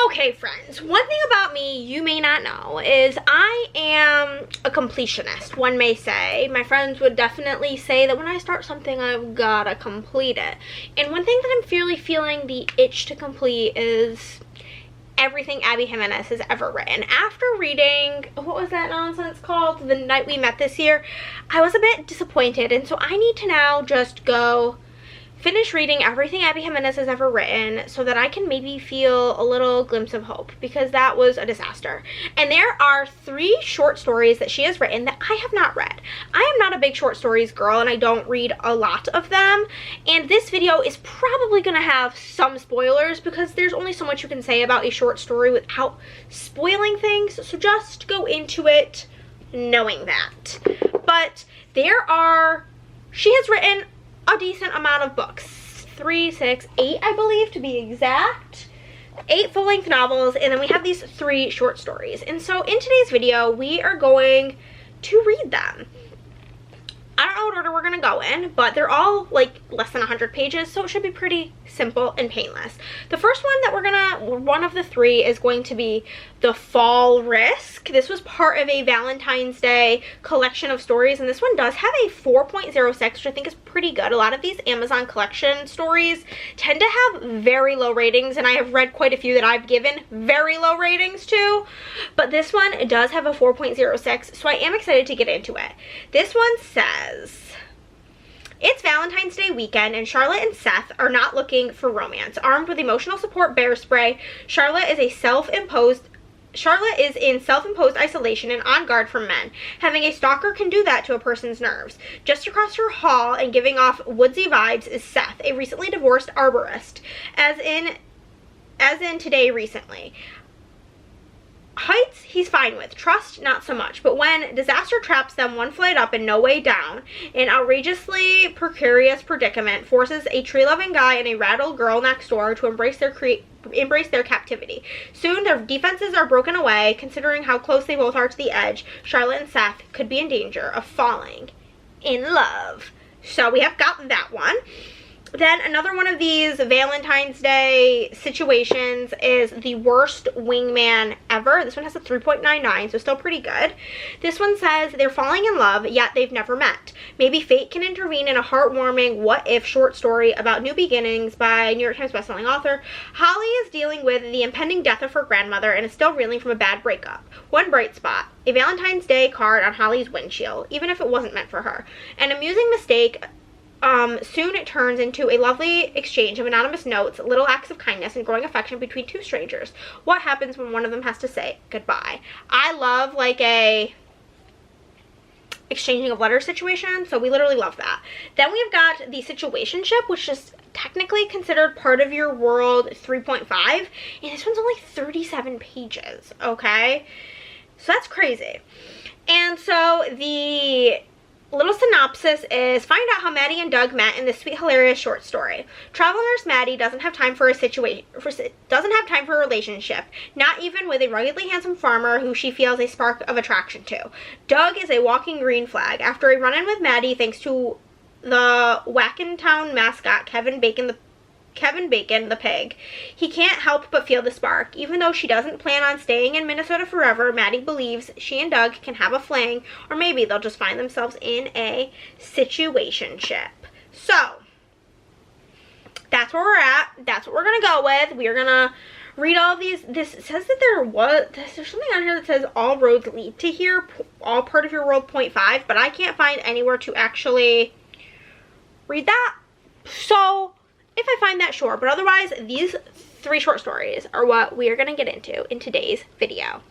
Okay, friends, one thing about me you may not know is I am a completionist, one may say. My friends would definitely say that when I start something, I've gotta complete it. And one thing that I'm feeling the itch to complete is everything Abby Jimenez has ever written. After reading, what was that nonsense called? The Night We Met this year, I was a bit disappointed, and so I need to now just go finish reading everything Abby Jimenez has ever written so that I can maybe feel a little glimpse of hope, because that was a disaster. And there are 3 short stories that she has written that I have not read. I am not a big short stories girl, and I don't read a lot of them, and this video is probably going to have some spoilers because there's only so much you can say about a short story without spoiling things, so just go into it knowing that. But she has written a decent amount of books. 3, 6, 8, I believe, to be exact. 8 full-length novels, and then we have these 3 short stories. And so in today's video, we are going to read them. I don't know what order we're going to go in, but they're all like less than 100 pages, so it should be pretty simple and painless. The first one that one of the 3 is going to be The Fall Risk. This was part of a Valentine's Day collection of stories, and this one does have a 4.06, which I think is pretty good. A lot of these Amazon collection stories tend to have very low ratings, and I have read quite a few that I've given very low ratings to, but this one does have a 4.06, so I am excited to get into it. This one says, it's Valentine's Day weekend, and Charlotte and Seth are not looking for romance. Armed with emotional support bear spray, Charlotte is in self-imposed isolation and on guard from men. Having a stalker can do that to a person's nerves. Just across her hall and giving off woodsy vibes is Seth, a recently divorced arborist. As in today recently. Heights, he's fine with. Trust, not so much. But when disaster traps them one flight up and no way down, an outrageously precarious predicament forces a tree-loving guy and a rattled girl next door to embrace their captivity. Soon, their defenses are broken away. Considering how close they both are to the edge, Charlotte and Seth could be in danger of falling in love. So we have got that one. Then another one of these Valentine's Day situations is The Worst Wingman Ever. This one has a 3.99, so still pretty good. This one says they're falling in love, yet they've never met. Maybe fate can intervene in a heartwarming what-if short story about new beginnings by New York Times bestselling author. Holly is dealing with the impending death of her grandmother and is still reeling from a bad breakup. One bright spot, a Valentine's Day card on Holly's windshield, even if it wasn't meant for her. An amusing mistake. Soon it turns into a lovely exchange of anonymous notes, little acts of kindness, and growing affection between 2 strangers. What happens when one of them has to say goodbye? I love like a exchanging of letters situation, so we literally love that. Then we've got the Situationship, which is technically considered part of your world 3.5, and this one's only 37 pages, okay? So that's crazy. And so the little synopsis is, find out how Maddie and Doug met in this sweet, hilarious short story. Travel nurse Maddie doesn't have time for a relationship, not even with a ruggedly handsome farmer who she feels a spark of attraction to. Doug is a walking green flag. After a run-in with Maddie, thanks to the Wackentown mascot Kevin Bacon the pig, he can't help but feel the spark. Even though she doesn't plan on staying in Minnesota forever, Maddie believes she and Doug can have a fling, or maybe they'll just find themselves in a situationship. So that's where we're at. That's what we're gonna go with. We are gonna read all these. This says that there's something on here that says all roads lead to here, all part of your world 0.5, but I can't find anywhere to actually read that. So if I find that, sure, but otherwise these 3 short stories are what we are going to get into in today's video.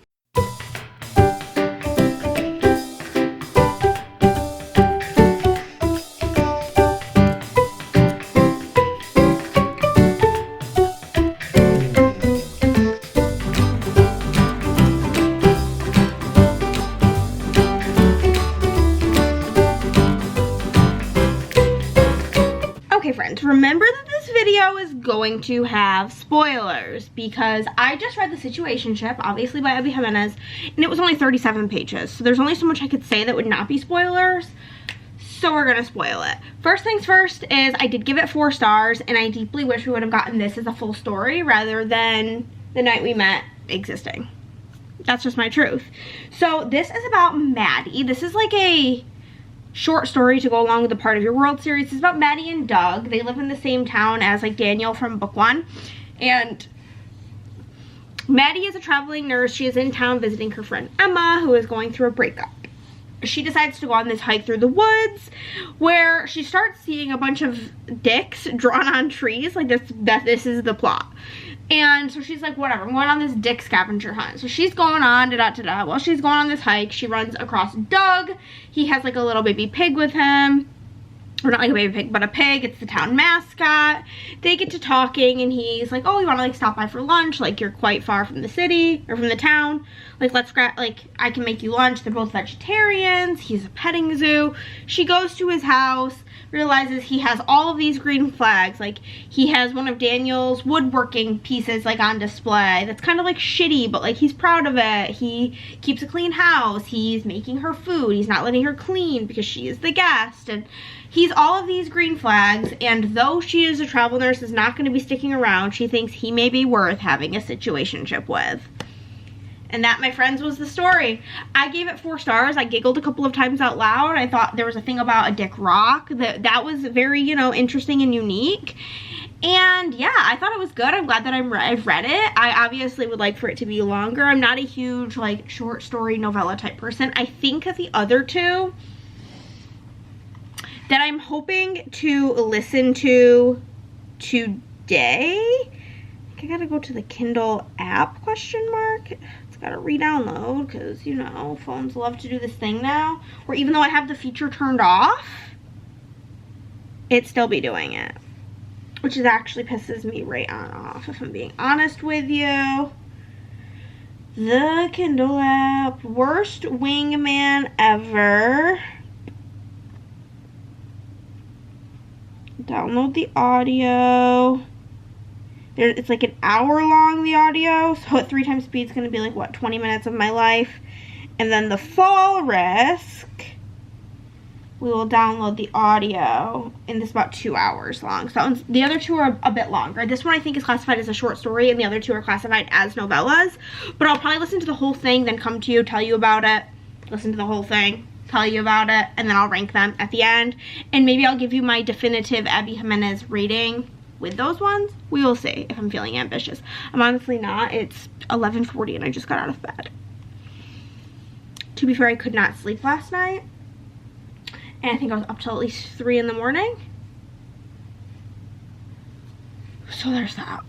Okay, friends, remember that this video is going to have spoilers because I just read The Situationship, obviously by Abby Jimenez, and it was only 37 pages. So there's only so much I could say that would not be spoilers. So we're gonna spoil it. First things first is I did give it 4 stars, and I deeply wish we would have gotten this as a full story rather than the night we met existing. That's just my truth. So this is about Maddie. This is like a short story to go along with the Part of Your World series. It's about Maddie and Doug. They live in the same town as like Daniel from book 1. And Maddie is a traveling nurse. She is in town visiting her friend Emma, who is going through a breakup. She decides to go on this hike through the woods where she starts seeing a bunch of dicks drawn on trees. Like this is the plot. And so she's like, whatever, I'm going on this dick scavenger hunt. So she's going on, da-da-da-da. While she's going on this hike, she runs across Doug. He has like a little baby pig with him. Or not like a baby pig, but a pig. It's the town mascot. They get to talking and he's like, oh, you want to like stop by for lunch? Like you're quite far from the city or from the town. Like let's grab, like I can make you lunch. They're both vegetarians. He's a petting zoo. She goes to his house, realizes he has all of these green flags. Like he has one of Daniel's woodworking pieces like on display. That's kind of like shitty, but like he's proud of it. He keeps a clean house. He's making her food. He's not letting her clean because she is the guest. And he's all of these green flags, and though she is a travel nurse, is not going to be sticking around, she thinks he may be worth having a situationship with. And that, my friends, was the story. I gave it 4 stars. I giggled a couple of times out loud. I thought there was a thing about a dick rock that was very, you know, interesting and unique. And yeah, I thought it was good. I'm glad that I've read it. I obviously would like for it to be longer. I'm not a huge like short story novella type person. I think that the other 2 that I'm hoping to listen to today, I think I gotta go to the Kindle app, question mark. It's gotta re-download because, you know, phones love to do this thing now. Or even though I have the feature turned off, it'd still be doing it. Which is actually pisses me right on off, if I'm being honest with you. The Kindle app, worst wingman ever. Download the audio. It's like an hour long, the audio. So at 3 times speed, it's going to be like, what, 20 minutes of my life. And then the fall risk, we will download the audio. And this is about 2 hours long. So that one's, the other 2 are a bit longer. This one I think is classified as a short story, and the other 2 are classified as novellas. But I'll probably listen to the whole thing, then come to you, tell you about it. Listen to the whole thing, tell you about it, and then I'll rank them at the end. And maybe I'll give you my definitive Abby Jimenez rating with those ones. We will see if I'm feeling ambitious. I'm honestly not. It's 11:40 and I just got out of bed. To be fair, I could not sleep last night. And I think I was up till at least 3 in the morning. So there's that.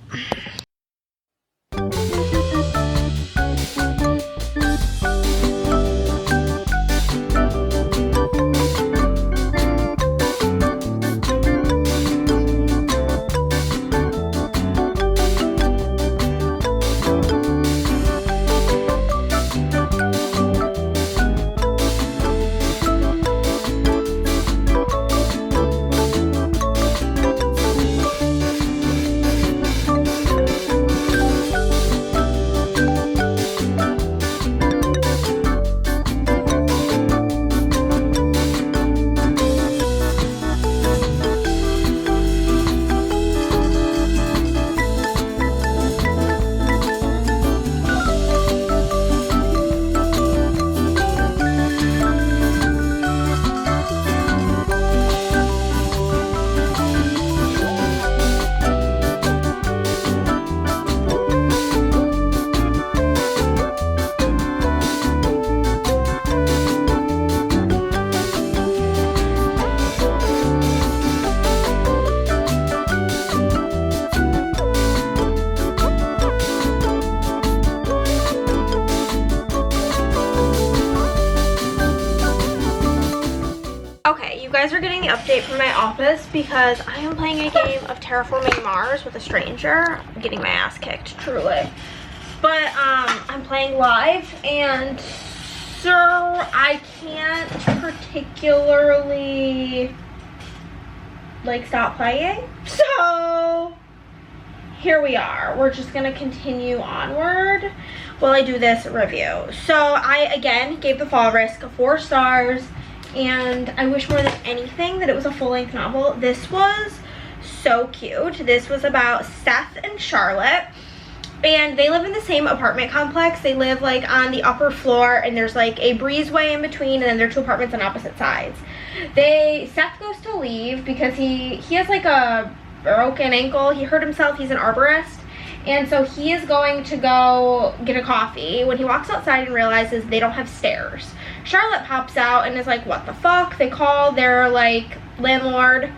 Are getting the update from my office because I am playing a game of Terraforming Mars with a stranger. I'm getting my ass kicked, truly. But I'm playing live, and so I can't particularly like stop playing. So here we are. We're just gonna continue onward while I do this review. So I again gave The Fall Risk 4 stars. And I wish more than anything that it was a full-length novel. This was so cute. This was about Seth and Charlotte. And they live in the same apartment complex. They live like on the upper floor, and there's like a breezeway in between, and then there are 2 apartments on opposite sides. Seth goes to leave because he has like a broken ankle. He hurt himself. He's an arborist. And so he is going to go get a coffee when he walks outside and realizes they don't have stairs. Charlotte pops out and is like, what the fuck? They call their like landlord,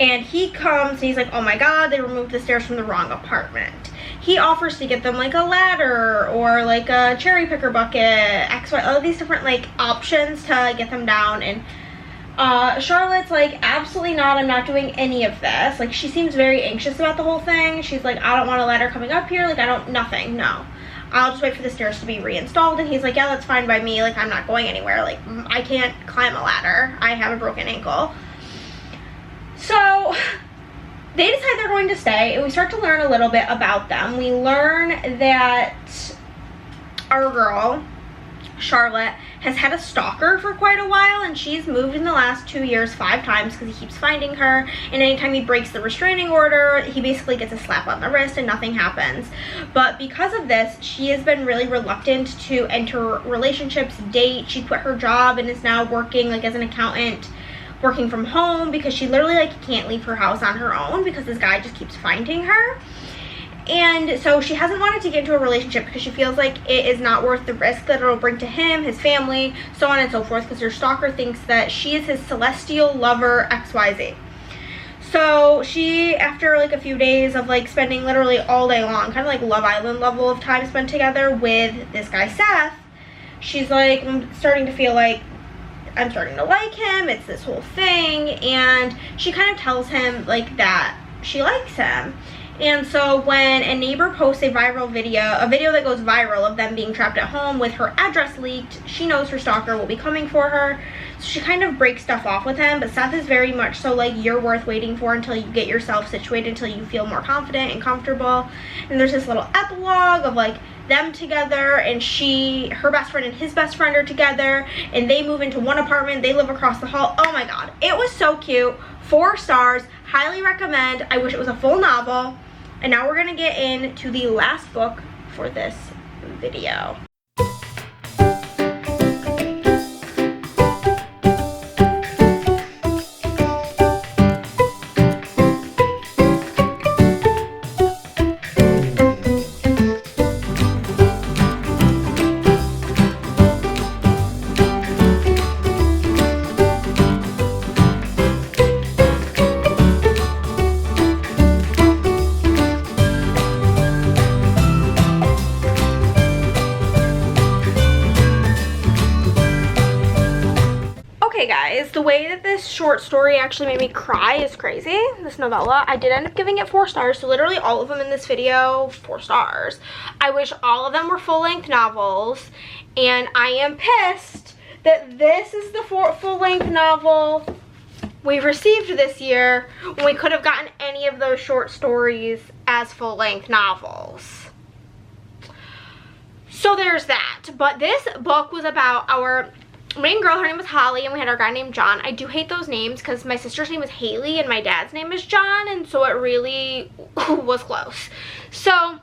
and he comes and he's like, oh my god, they removed the stairs from the wrong apartment. He offers to get them like a ladder or like a cherry picker bucket, all these different like options to get them down. And Charlotte's like, absolutely not, I'm not doing any of this. Like, she seems very anxious about the whole thing. She's like, I don't want a ladder coming up here. Like, nothing, no. I'll just wait for the stairs to be reinstalled. And he's like, yeah, that's fine by me. Like, I'm not going anywhere. Like, I can't climb a ladder. I have a broken ankle. So they decide they're going to stay, and we start to learn a little bit about them. We learn that our girl, Charlotte, has had a stalker for quite a while, and she's moved in the last 2 years 5 times because he keeps finding her, and anytime he breaks the restraining order, he basically gets a slap on the wrist and nothing happens. But because of this, she has been really reluctant to enter relationships, date. She quit her job and is now working like as an accountant, working from home, because she literally like can't leave her house on her own because this guy just keeps finding her. And so she hasn't wanted to get into a relationship because she feels like it is not worth the risk that it'll bring to him, his family, so on and so forth, because her stalker thinks that she is his celestial lover, XYZ. So she, after like a few days of like spending literally all day long, kind of like Love Island level of time spent together with this guy Seth, she's like, I'm starting to feel like I'm starting to like him, it's this whole thing. And she kind of tells him like that she likes him. And so when a neighbor posts a video that goes viral of them being trapped at home with her address leaked, she knows her stalker will be coming for her. So she kind of breaks stuff off with him, but Seth is very much so like, you're worth waiting for until you get yourself situated, until you feel more confident and comfortable. And there's this little epilogue of like them together, and her best friend and his best friend are together, and they move into one apartment, they live across the hall. Oh my god, it was so cute. 4 stars, highly recommend. I wish it was a full novel. And now we're gonna get into the last book for this video. The way that this short story actually made me cry is crazy. This novella, I did end up giving it 4 stars, so literally all of them in this video, 4 stars. I wish all of them were full-length novels, and I am pissed that this is the full-length novel we've received this year when we could have gotten any of those short stories as full-length novels. So there's that. But this book was about our main girl. Her name was Holly, and we had our guy named John. I do hate those names because my sister's name is Haley and my dad's name is John, and so it really was close. So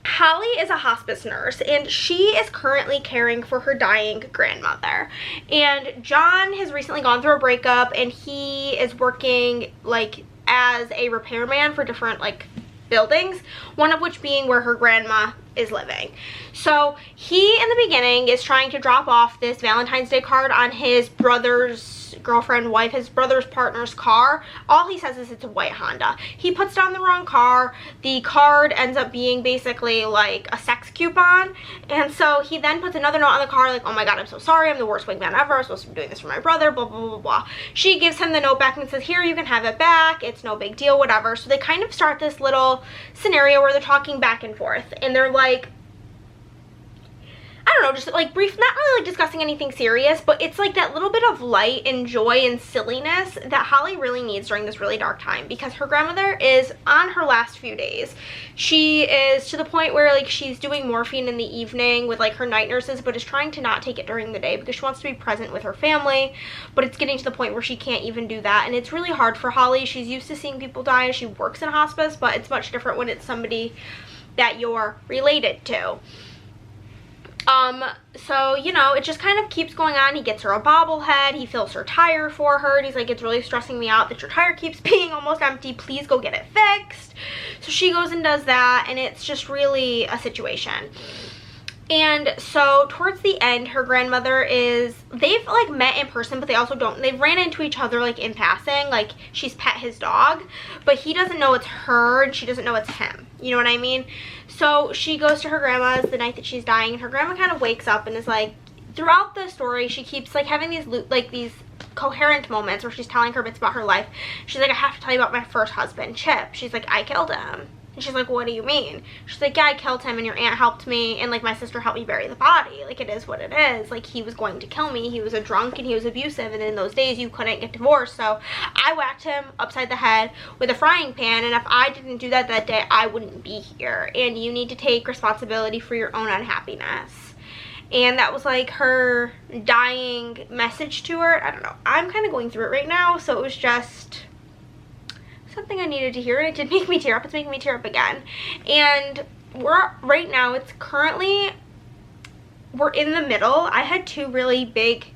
Holly is a hospice nurse, and she is currently caring for her dying grandmother. And John has recently gone through a breakup, and he is working like as a repairman for different like buildings, one of which being where her grandma is living. So he in the beginning is trying to drop off this Valentine's Day card on his brother's girlfriend, wife, his brother's partner's car. All he says is it's a white Honda. He puts down the wrong car. The card ends up being basically like a sex coupon, and so he then puts another note on the car like, oh my god, I'm so sorry, I'm the worst wingman ever, I'm supposed to be doing this for my brother, blah blah blah blah. She gives him the note back and says, here, you can have it back, it's no big deal, whatever. So they kind of start this little scenario where they're talking back and forth, and they're like, I don't know, just like brief, not really like discussing anything serious, but it's like that little bit of light and joy and silliness that Holly really needs during this really dark time, because her grandmother is on her last few days. She is to the point where like she's doing morphine in the evening with like her night nurses, but is trying to not take it during the day because she wants to be present with her family, but it's getting to the point where she can't even do that, and it's really hard for Holly. She's used to seeing people die. She works in hospice, but it's much different when it's somebody that you're related to. So, you know, it just kind of keeps going on. He gets her a bobblehead. He fills her tire for her. And he's like, it's really stressing me out that your tire keeps being almost empty. Please go get it fixed. So she goes and does that, and it's just really a situation. And so towards the end, her grandmother they've like met in person, but they've ran into each other like in passing, like she's pet his dog, but he doesn't know it's her and she doesn't know it's him. You know what I mean? So she goes to her grandma's the night that she's dying, and her grandma kind of wakes up and is like, throughout the story, she keeps like having these coherent moments where she's telling her bits about her life. She's like, I have to tell you about my first husband, Chip. She's like, I killed him. And she's like, what do you mean? She's like, yeah, I killed him, and your aunt helped me, and like my sister helped me bury the body. Like, it is what it is. Like, he was going to kill me. He was a drunk and he was abusive, and in those days you couldn't get divorced. So I whacked him upside the head with a frying pan, and if I didn't do that day, I wouldn't be here. And you need to take responsibility for your own unhappiness. And that was like her dying message to her. I don't know. I'm kind of going through it right now, so it was just something I needed to hear, and it did make me tear up. It's making me tear up again. And right now, we're in the middle. I had 2 really big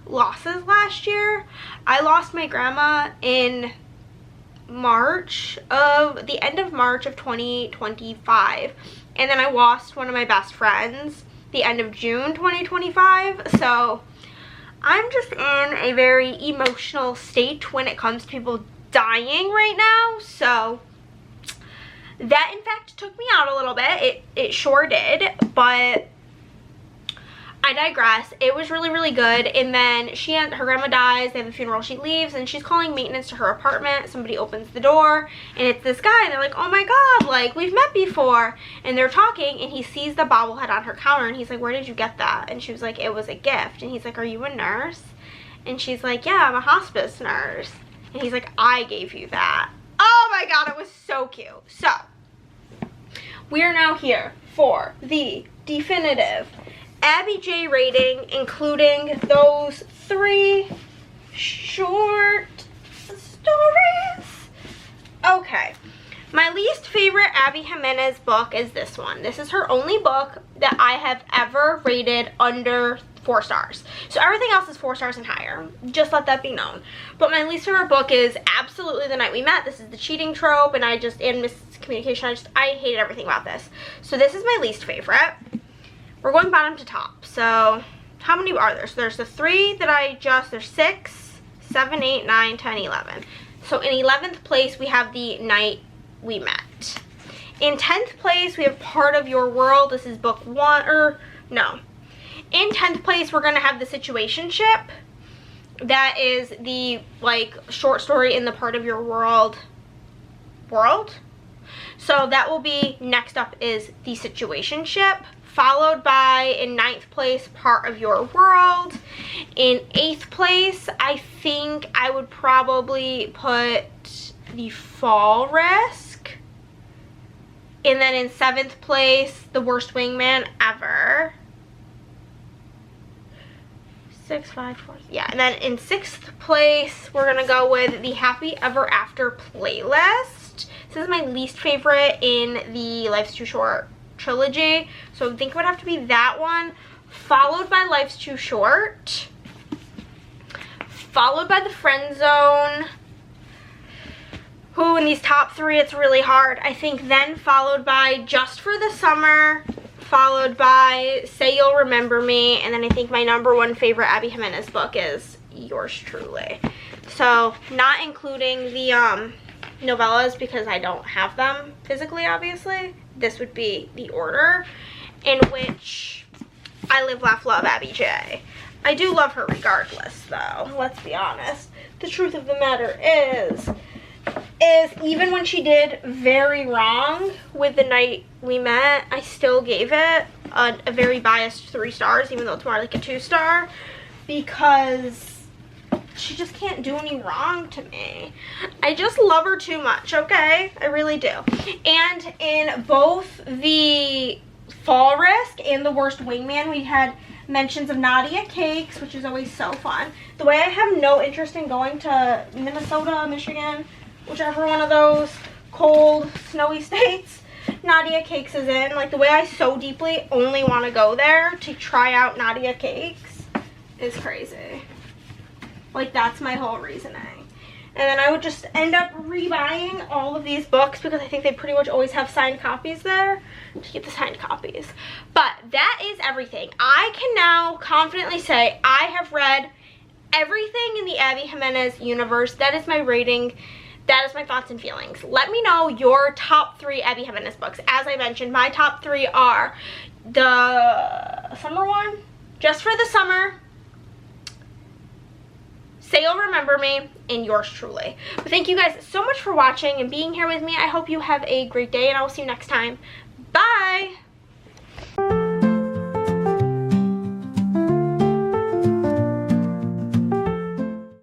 losses last year. I lost my grandma in the end of March of 2025, and then I lost one of my best friends the end of June 2025. So I'm just in a very emotional state when it comes to people dying right now. So that in fact took me out a little bit. It sure did, but I digress. It was really, really good. And then her grandma dies, they have a funeral, she leaves, and she's calling maintenance to her apartment. Somebody opens the door, and it's this guy, and they're like, oh my god, like, we've met before. And they're talking, and he sees the bobblehead on her counter, and he's like, where did you get that? And she was like, it was a gift. And he's like, are you a nurse? And she's like, yeah, I'm a hospice nurse. And he's like, I gave you that. Oh my god, it was so cute. So we are now here for the definitive Abby J rating, including those 3 short stories. Okay, my least favorite Abby Jimenez book is this one. This is her only book that I have ever rated under 4 stars. So everything else is 4 stars and higher. Just let that be known. But my least favorite book is absolutely The Night We Met. This is the cheating trope, and miscommunication. I hated everything about this. So this is my least favorite. We're going bottom to top. So how many are there? So there's the 3 that there's 6, 7, 8, 9, 10, 11. So in 11th place, we have The Night We Met. In 10th place, we have Part of Your World. This is book 1, In 10th place, we're going to have The Situationship. That is the, like, short story in the Part of Your World. So that will be, next up is The Situationship. Followed by, in 9th place, Part of Your World. In 8th place, I think I would probably put The Fall Risk. And then in 7th place, The Worst Wingman Ever. 6, 5, 4, yeah. And then in 6th place, we're going to go with The Happy Ever After playlist. This is my least favorite in the Life's Too Short trilogy, so I think it would have to be that one, followed by Life's Too Short, followed by The Friend Zone. In these top 3, it's really hard. I think then followed by Just for the Summer, followed by Say You'll Remember Me, and then I think my #1 favorite Abby Jimenez book is Yours Truly. So not including the novellas because I don't have them physically, obviously. This would be the order in which I live, laugh, love Abby J. I do love her regardless, though. Let's be honest. The truth of the matter is even when she did very wrong with The Night We Met, I still gave it a very biased 3 stars, even though it's more like a 2-star, because she just can't do any wrong to me. I just love her too much, okay? I really do. And in both the Fall Risk and The Worst Wingman, we had mentions of Nadia Cakes, which is always so fun. The way I have no interest in going to Minnesota, Michigan, whichever one of those cold, snowy states, Nadia Cakes is in. Like, the way I so deeply only want to go there to try out Nadia Cakes is crazy. Like, that's my whole reasoning. And then I would just end up rebuying all of these books because I think they pretty much always have signed copies there to get the signed copies. But that is everything. I can now confidently say I have read everything in the Abby Jimenez universe. That is my rating. That is my thoughts and feelings. Let me know your top 3 Abby Jimenez books. As I mentioned, my top 3 are the summer one, Just for the Summer, Say You'll Remember Me, and yours truly. But thank you guys so much for watching and being here with me. I hope you have a great day, and I will see you next time. Bye!